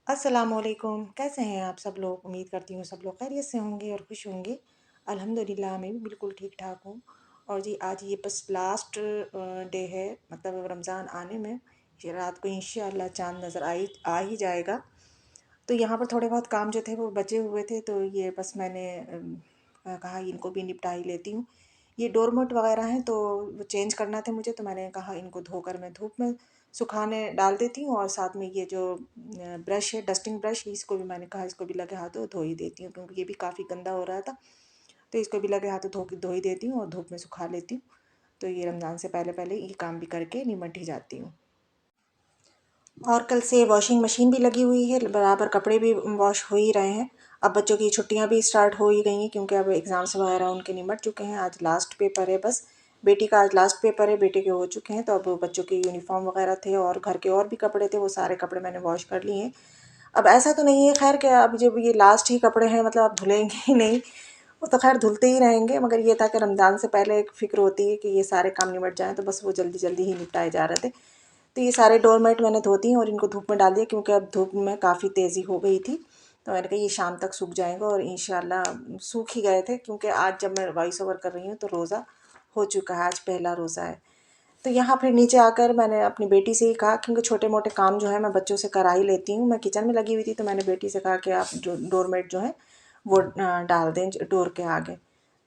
अस्सलामुअलैकुम। कैसे हैं आप सब लोग? उम्मीद करती हूँ सब लोग खैरियत से होंगे और खुश होंगे। अल्हम्दुलिल्लाह मैं भी बिल्कुल ठीक-ठाक हूँ। और जी आज ये बस लास्ट डे है, मतलब रमज़ान आने में। ये रात को इंशाअल्लाह चाँद नज़र आ ही जाएगा। तो यहाँ पर थोड़े बहुत काम जो थे वो बचे हुए थे, तो ये बस मैंने कहा इनको भी निपटा ही लेती हूँ। ये डोरमेट वगैरह हैं तो वो चेंज करना थे मुझे, तो मैंने कहा इनको धोकर मैं धूप में सुखाने डाल देती हूँ, और साथ में ये जो ब्रश है, डस्टिंग ब्रश, इसको भी मैंने कहा इसको भी लगे हाथों धो ही देती हूँ, क्योंकि ये भी काफ़ी गंदा हो रहा था। तो इसको भी लगे हाथों धो ही देती हूँ और धूप में सुखा लेती हूँ। तो ये रमज़ान से पहले पहले ये काम भी करके निमट ही जाती हूँ। और कल से वॉशिंग मशीन भी लगी हुई है, बराबर कपड़े भी वॉश हो ही रहे हैं। अब बच्चों की छुट्टियां भी स्टार्ट हो ही गई हैं, क्योंकि अब एग्ज़ाम्स वगैरह उनके निमट चुके हैं। आज लास्ट पेपर है, बस बेटी का आज लास्ट पेपर है, बेटे के हो चुके हैं। तो अब बच्चों के यूनिफ़ॉर्म वगैरह थे और घर के और भी कपड़े थे, वो सारे कपड़े मैंने वॉश कर लिए हैं। अब ऐसा तो नहीं है खैर कि अब जब ये लास्ट ही कपड़े हैं मतलब अब धुलेंगे ही नहीं, वो तो खैर धुलते ही रहेंगे। मगर ये था कि रमज़ान से पहले एक फ़िक्र होती है कि ये सारे काम निमट जाएँ, तो बस वो जल्दी जल्दी ही निपटाए जा रहे थे। तो ये सारे डोरमेट मैंने धो दिए और इनको धूप में डाल दिया, क्योंकि अब धूप में काफ़ी तेज़ी हो गई थी। तो मैंने कहा ये शाम तक सूख जाएंगे, और इंशाल्लाह सूख ही गए थे, क्योंकि आज जब मैं वॉइस ओवर कर रही हूँ तो रोज़ा हो चुका है, आज पहला रोज़ा है। तो यहाँ फिर नीचे आकर मैंने अपनी बेटी से ही कहा, क्योंकि छोटे मोटे काम जो है मैं बच्चों से करा ही लेती हूँ। मैं किचन में लगी हुई थी, तो मैंने बेटी से कहा कि आप जो डोरमेट जो है वो डाल दें डोर के आगे।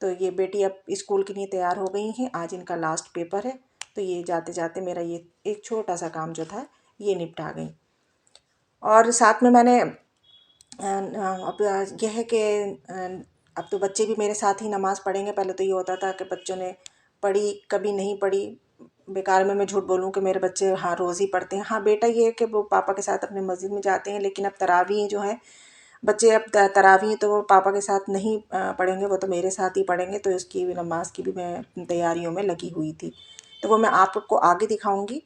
तो ये बेटी अब स्कूल के लिए तैयार हो गई हैं, आज इनका लास्ट पेपर है। तो ये जाते जाते मेरा ये एक छोटा सा काम जो था ये निपटा गई। और साथ में मैंने अब यह है कि अब तो बच्चे भी मेरे साथ ही नमाज़ पढ़ेंगे। पहले तो ये होता था कि बच्चों ने पढ़ी, कभी नहीं पढ़ी। बेकार में मैं झूठ बोलूँ कि मेरे बच्चे हाँ रोज़ ही पढ़ते हैं। हाँ बेटा ये है कि वो पापा के साथ अपने मस्जिद में जाते हैं, लेकिन अब तरावी जो है बच्चे, अब तरावी तो वो पापा के साथ नहीं पढ़ेंगे, वो तो मेरे साथ ही पढ़ेंगे। तो इसकी भी नमाज की भी मैं तैयारियों में लगी हुई थी, तो वो मैं आपको आगे दिखाऊंगी।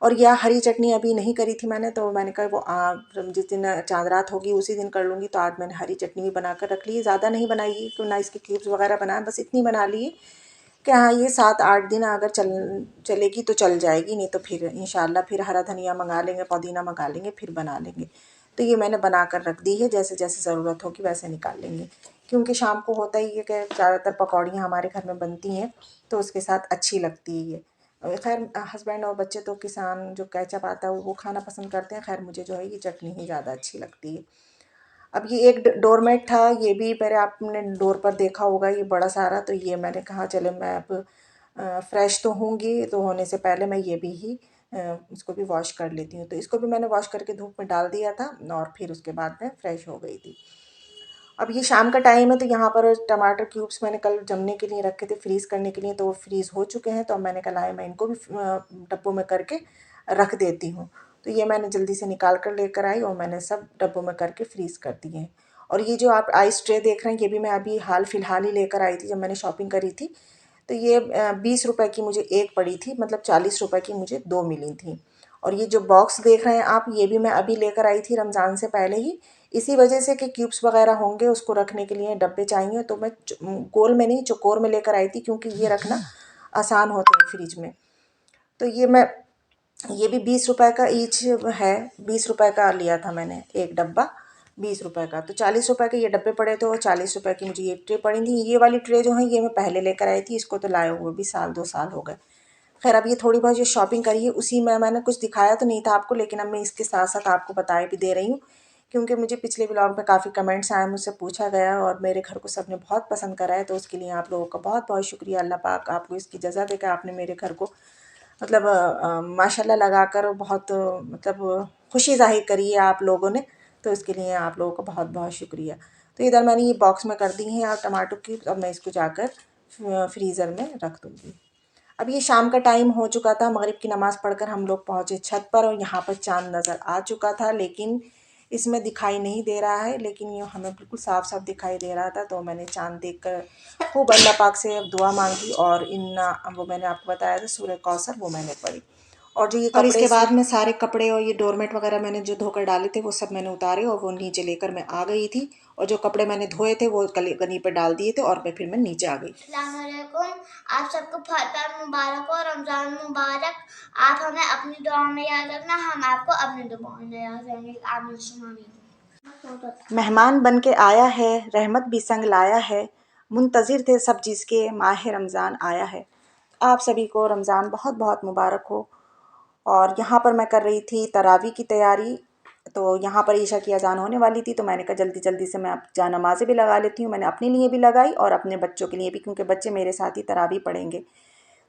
और यह हरी चटनी अभी नहीं करी थी मैंने, तो मैंने कहा वो जिस दिन चाँद रात होगी उसी दिन कर लूँगी। तो आज मैंने हरी चटनी भी बना कर रख ली, ज़्यादा नहीं बनाई तो ना इसके क्यूब्स वगैरह बनाए, बस इतनी बना ली कि हाँ ये 7-8 दिन अगर चलेगी तो चल जाएगी, नहीं तो फिर इंशाल्लाह फिर हरा धनिया मंगा लेंगे, पुदीना मंगा लेंगे, फिर बना लेंगे। तो ये मैंने बना कर रख दी है, जैसे जैसे ज़रूरत होगी वैसे निकाल लेंगे। क्योंकि शाम को होता ही है कि ज़्यादातर पकौड़ियाँ हमारे घर में बनती हैं, तो उसके साथ अच्छी लगती है ये। खैर हस्बैंड और बच्चे तो किसान जो केचप आता है वो खाना पसंद करते हैं। खैर मुझे जो है ये चटनी ही ज़्यादा अच्छी लगती है। अब ये एक डोरमेट था, ये भी मेरे आपने डोर पर देखा होगा ये बड़ा सारा। तो ये मैंने कहा चले मैं अब फ्रेश तो होंगी, तो होने से पहले मैं ये भी ही इसको भी वॉश कर लेती हूँ। तो इसको भी मैंने वॉश करके धूप में डाल दिया था, और फिर उसके बाद मैं फ्रेश हो गई थी। अब ये शाम का टाइम है, तो यहाँ पर टमाटर क्यूब्स मैंने कल जमने के लिए रखे थे, फ्रीज़ करने के लिए, तो वो फ्रीज़ हो चुके हैं। तो अब मैंने कहा लाए मैं इनको भी डब्बों में करके रख देती हूँ। तो ये मैंने जल्दी से निकाल कर लेकर आई और मैंने सब डब्बों में करके फ्रीज़ कर दिए हैं। और ये जो आप आइस ट्रे देख रहे हैं, ये भी मैं अभी हाल फिलहाल ही लेकर आई थी जब मैंने शॉपिंग करी थी। तो ये 20 रुपए की मुझे एक पड़ी थी, मतलब 40 रुपए की मुझे दो मिली थी। और ये जो बॉक्स देख रहे हैं आप, ये भी मैं अभी लेकर आई थी रमज़ान से पहले ही, इसी वजह से कि क्यूब्स वगैरह होंगे उसको रखने के लिए डब्बे चाहिए। तो मैं गोल में नहीं चौकोर में लेकर आई थी, क्योंकि ये रखना आसान होता है फ्रिज में। तो ये भी 20 रुपए का ईच है, 20 रुपए का लिया था मैंने एक डब्बा, 20 रुपए का। तो 40 रुपए के ये डब्बे पड़े थे और 40 रुपए की मुझे ये ट्रे पड़ी थी। ये वाली ट्रे जो है ये मैं पहले लेकर आई थी, इसको तो लाए हुए भी 1-2 साल हो गए। खैर अब ये थोड़ी बहुत जो शॉपिंग करी है उसी में मैंने कुछ दिखाया तो नहीं था आपको, लेकिन अब मैं इसके साथ साथ आपको बताए भी दे रही हूँ, क्योंकि मुझे पिछले ब्लॉग में काफ़ी कमेंट्स आए, मुझसे पूछा गया और मेरे घर को सबने बहुत पसंद करा है। तो उसके लिए आप लोगों का बहुत बहुत शुक्रिया। अल्लाह पाक आपको इसकी जज़ा देकर आपने मेरे घर को मतलब माशाल्लाह लगाकर बहुत मतलब खुशी ज़ाहिर करी है आप लोगों ने। तो इसके लिए आप लोगों का बहुत बहुत शुक्रिया। तो इधर मैंने ये बॉक्स में कर दी हैं और टमाटो की, अब मैं इसको जाकर फ्रीज़र में रख दूँगी। अब ये शाम का टाइम हो चुका था, मगरिब की नमाज़ पढ़कर हम लोग पहुँचे छत पर, और यहाँ पर चाँद नज़र आ चुका था, लेकिन इसमें दिखाई नहीं दे रहा है, लेकिन ये हमें बिल्कुल साफ साफ दिखाई दे रहा था। तो मैंने चाँद देखकर खूब अल्लाह पाक से दुआ मांगी, और इन्ना वो मैंने आपको बताया था सूरह कौसर, वो मैंने पढ़ी। और जो ये और इसके बाद में सारे कपड़े और ये डोरमेट वगैरह मैंने जो धोकर डाले थे वो सब मैंने उतारे और वो नीचे लेकर मैं आ गई थी। और जो कपड़े मैंने धोए थे वो गनी पर डाल दिए थे और फिर मैं नीचे आ गई। अस्सलामुअलैकुम, आप सबको फतह मुबारक हो, रमज़ान मुबारक। आप हमें अपनी दुआ में याद रखना, हम आपको अपनी दुआ में याद रखेंगे। आमीन। मेहमान बन के आया है, रहमत भी संग लाया है, मुंतज़िर थे सब जिसके माह रमज़ान आया है। आप सभी को रमज़ान बहुत बहुत मुबारक हो। और यहाँ पर मैं कर रही थी तरावी की तैयारी। तो यहाँ पर ईशा की अज़ान होने वाली थी, तो मैंने कहा जल्दी जल्दी से मैं अब जानमाज़ें भी लगा लेती हूँ। मैंने अपने लिए भी लगाई और अपने बच्चों के लिए भी, क्योंकि बच्चे मेरे साथ ही तरावी पढ़ेंगे।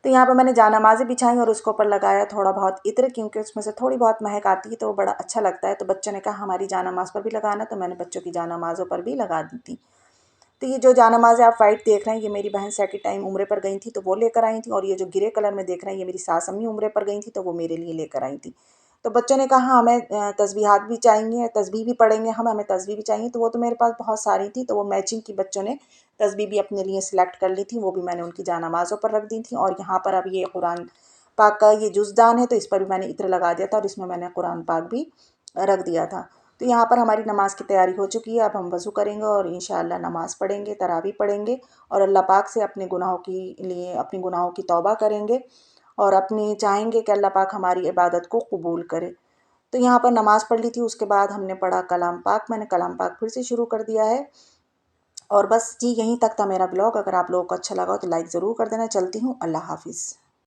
तो यहाँ पर मैंने जानमाज़ें बिछाई और उसके ऊपर लगाया थोड़ा बहुत इत्र, क्योंकि उसमें से थोड़ी बहुत महक आती है तो वो बड़ा अच्छा लगता है। तो बच्चों ने कहा हमारी जानमाज़ पर भी लगाना, तो मैंने बच्चों की जानमाज़ों पर भी लगा दी थी। तो ये जो जानमाज़ आप वाइट देख रहे हैं, ये मेरी बहन सेकंड टाइम उम्रे पर गई थी तो वो लेकर आई थी। और ये जो ग्रे कलर में देख रहे हैं, ये मेरी सास अम्मी उम्रे पर गई थी तो वो मेरे लिए लेकर आई थी। तो बच्चों ने कहा हमें तस्बीहात भी चाहिए, तस्बीह भी पढ़ेंगे हमें तस्बीह भी चाहिए। तो वो तो मेरे पास बहुत सारी थी, तो वो मैचिंग की बच्चों ने तस्बीह भी अपने लिए सिलेक्ट कर ली थी। वो भी मैंने उनकी जानमाज़ों पर रख दी थी। और यहाँ पर अब ये कुरान पाक का ये जुज़दान है, तो इस पर भी मैंने इत्र लगा दिया था और इसमें मैंने कुरान पाक भी रख दिया था। तो यहाँ पर हमारी नमाज़ की तैयारी हो चुकी है। अब हम वज़ू करेंगे और इंशाअल्लाह नमाज़ पढ़ेंगे, तरावी पढ़ेंगे और अल्लाह पाक से अपने गुनाहों की तौबा करेंगे और अपनी चाहेंगे कि अल्लाह पाक हमारी इबादत को कबूल करे। तो यहाँ पर नमाज़ पढ़ ली थी, उसके बाद हमने पढ़ा कलाम पाक। मैंने कलाम पाक फिर से शुरू कर दिया है। और बस जी यहीं तक था मेरा ब्लॉग। अगर आप लोगों को अच्छा लगा हो तो लाइक ज़रूर कर देना। चलती हूँ, अल्लाह हाफ़िज़।